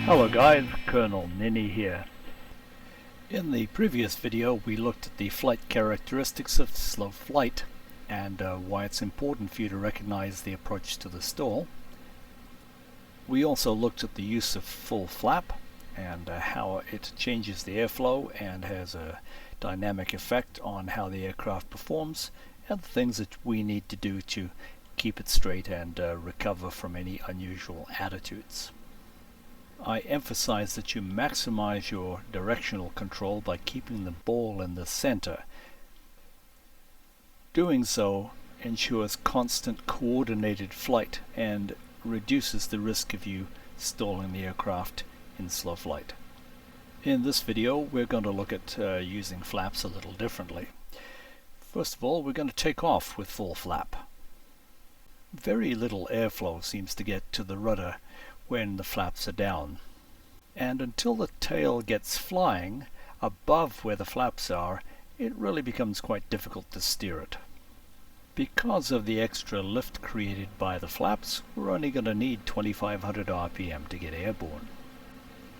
Hello guys, Colonel Ninny here. In the previous video we looked at the flight characteristics of slow flight and why it's important for you to recognize the approach to the stall. We also looked at the use of full flap and how it changes the airflow and has a dynamic effect on how the aircraft performs, and the things that we need to do to keep it straight and recover from any unusual attitudes. I emphasize that you maximize your directional control by keeping the ball in the center. Doing so ensures constant coordinated flight and reduces the risk of you stalling the aircraft in slow flight. In this video we're going to look at using flaps a little differently. First of all, we're going to take off with full flap. Very little airflow seems to get to the rudder when the flaps are down, and until the tail gets flying above where the flaps are, it really becomes quite difficult to steer it. Because of the extra lift created by the flaps, we're only going to need 2500 RPM to get airborne.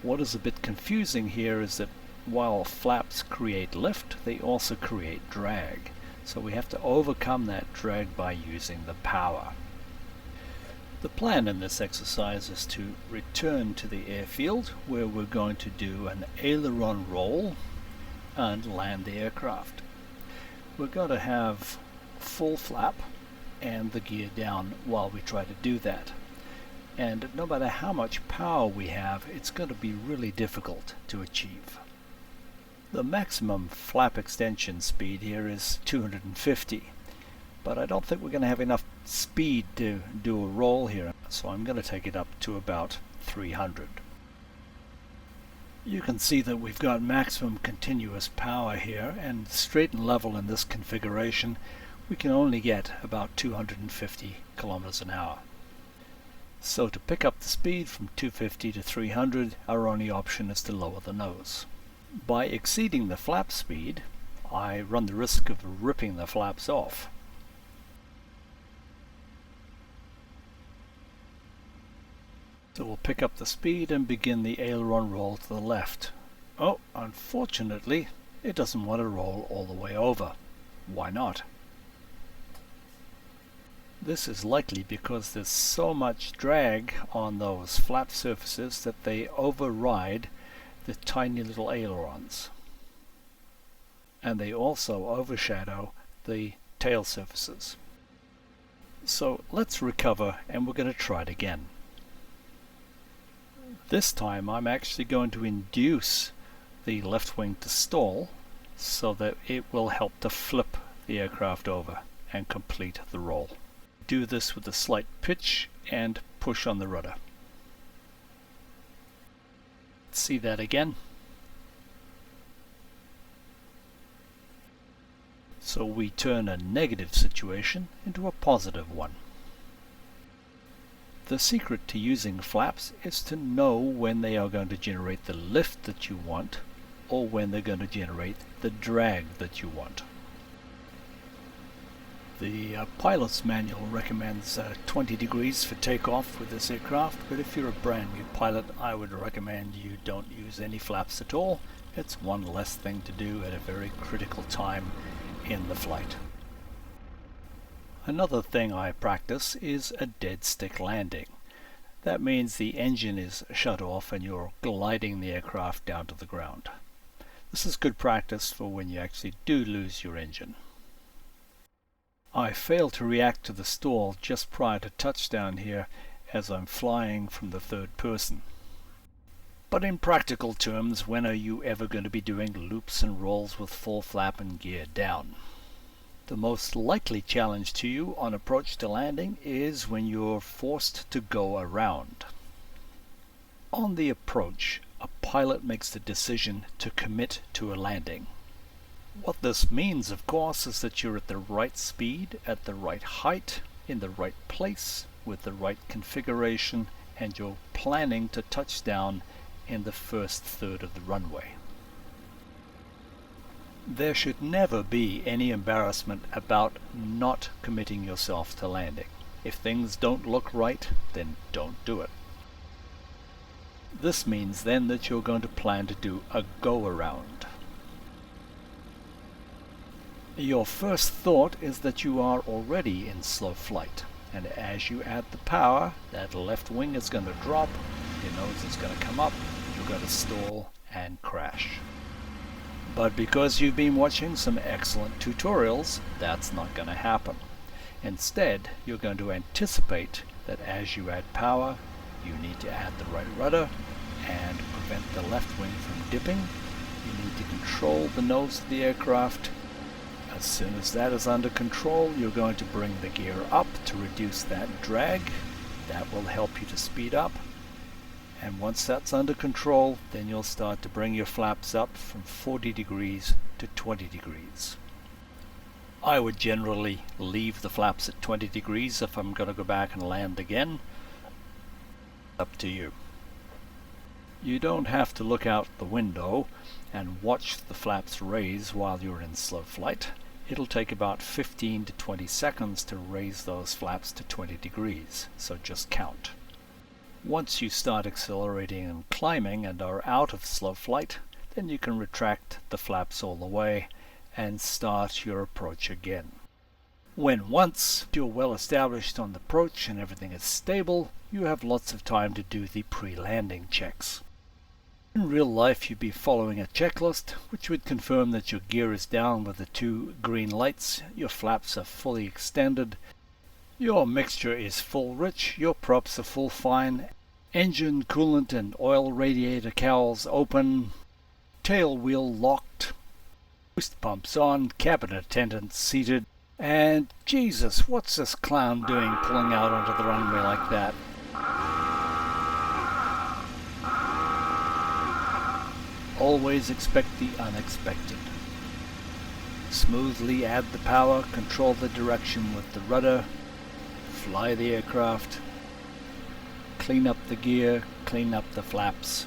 What is a bit confusing here is that while flaps create lift, they also create drag, so we have to overcome that drag by using the power. The plan in this exercise is to return to the airfield where we're going to do an aileron roll and land the aircraft. We're going to have full flap and the gear down while we try to do that. And no matter how much power we have, it's going to be really difficult to achieve. The maximum flap extension speed here is 250. But I don't think we're going to have enough speed to do a roll here, so I'm going to take it up to about 300. You can see that we've got maximum continuous power here, and straight and level in this configuration we can only get about 250 kilometers an hour. So to pick up the speed from 250 to 300, our only option is to lower the nose. By exceeding the flap speed, I run the risk of ripping the flaps off. So we'll pick up the speed and begin the aileron roll to the left. Oh, unfortunately, it doesn't want to roll all the way over. Why not? This is likely because there's so much drag on those flap surfaces that they override the tiny little ailerons. And they also overshadow the tail surfaces. So let's recover, and we're going to try it again. This time I'm actually going to induce the left wing to stall so that it will help to flip the aircraft over and complete the roll. Do this with a slight pitch and push on the rudder. Let's see that again. So we turn a negative situation into a positive one. The secret to using flaps is to know when they are going to generate the lift that you want or when they're going to generate the drag that you want. The pilot's manual recommends 20 degrees for takeoff with this aircraft, but if you're a brand new pilot, I would recommend you don't use any flaps at all. It's one less thing to do at a very critical time in the flight. Another thing I practice is a dead stick landing. That means the engine is shut off and you're gliding the aircraft down to the ground. This is good practice for when you actually do lose your engine. I fail to react to the stall just prior to touchdown here as I'm flying from the third person. But in practical terms, when are you ever going to be doing loops and rolls with full flap and gear down? The most likely challenge to you on approach to landing is when you're forced to go around. On the approach, a pilot makes the decision to commit to a landing. What this means, of course, is that you're at the right speed, at the right height, in the right place, with the right configuration, and you're planning to touch down in the first third of the runway. There should never be any embarrassment about not committing yourself to landing. If things don't look right, then don't do it. This means then that you're going to plan to do a go-around. Your first thought is that you are already in slow flight, and as you add the power, that left wing is going to drop, your nose is going to come up, you're going to stall and crash. But because you've been watching some excellent tutorials, that's not going to happen. Instead, you're going to anticipate that as you add power, you need to add the right rudder and prevent the left wing from dipping. You need to control the nose of the aircraft. As soon as that is under control, you're going to bring the gear up to reduce that drag. That will help you to speed up. And once that's under control, then you'll start to bring your flaps up from 40 degrees to 20 degrees. I would generally leave the flaps at 20 degrees if I'm going to go back and land again. Up to you. You don't have to look out the window and watch the flaps raise while you're in slow flight. It'll take about 15 to 20 seconds to raise those flaps to 20 degrees, so just count. Once you start accelerating and climbing and are out of slow flight, then you can retract the flaps all the way and start your approach again. When once you're well established on the approach and everything is stable, you have lots of time to do the pre-landing checks. In real life, you'd be following a checklist which would confirm that your gear is down with the 2 green lights, your flaps are fully extended, your mixture is full rich, your props are full fine, engine, coolant and oil radiator cowls open, tail wheel locked, boost pumps on, cabin attendants seated, and Jesus, what's this clown doing pulling out onto the runway like that? Always expect the unexpected. Smoothly add the power, control the direction with the rudder, fly the aircraft, clean up the gear, clean up the flaps,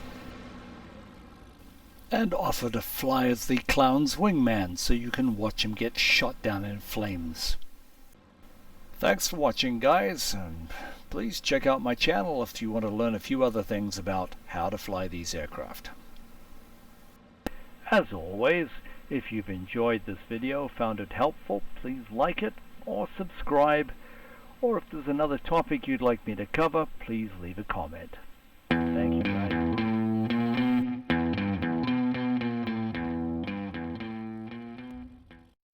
and offer to fly as the clown's wingman so you can watch him get shot down in flames. Thanks for watching, guys, and please check out my channel if you want to learn a few other things about how to fly these aircraft. As always, if you've enjoyed this video, found it helpful, please like it or subscribe, or if there's another topic you'd like me to cover, please leave a comment.